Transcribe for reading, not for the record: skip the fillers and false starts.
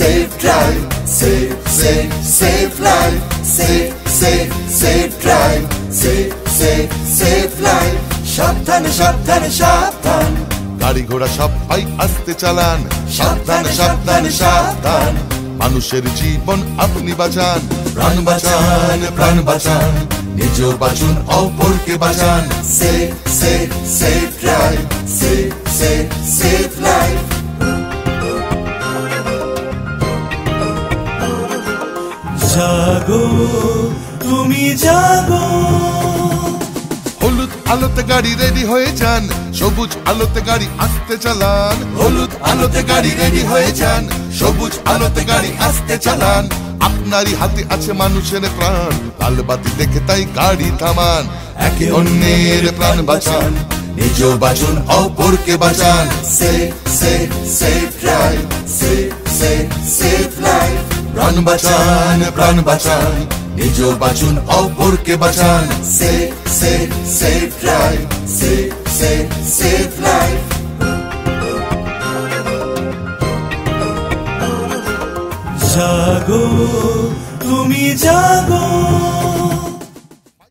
Safe drive, safe, safe, safe life. Safe, safe, safe drive, safe, safe, safe life. সাবধানে সাবধানে সাবধান, গাড়ি ঘোড়া সবাই আস্তে চালান। সাবধানে সাবধানে সাবধান, মানুষের জীবন আপনি বাঁচান। প্রাণ বাঁচান, প্রাণ বাঁচান, নিজেও বাঁচুন অপরকে বাঁচান। Safe, safe, safe drive, safe, safe, safe life. জাগো তুমি জাগো, হলুদ আলোতে গাড়ি রেডি হয়ে যান, সবুজ আলোতে গাড়ি আস্তে চালান। হলুদ আলোতে গাড়ি রেডি হয়ে যান, সবুজ আলোতে গাড়ি আস্তে চালান। আপনারই হাতে আছে মানুষের প্রাণ, লাল বাতি দেখে তাই গাড়ি থামান। একে অন্যের প্রাণ বাঁচান, নিজেও বাঁচুন অপরকে বাঁচান। Safe, safe, safe drive, safe, safe, safe life. প্রাণ বাঁচান, প্রাণ বাঁচান, নিজেও বাঁচুন অপরকে বাঁচান। Safe, safe, safe drive, safe, safe, safe life. জাগো তুমি জাগো।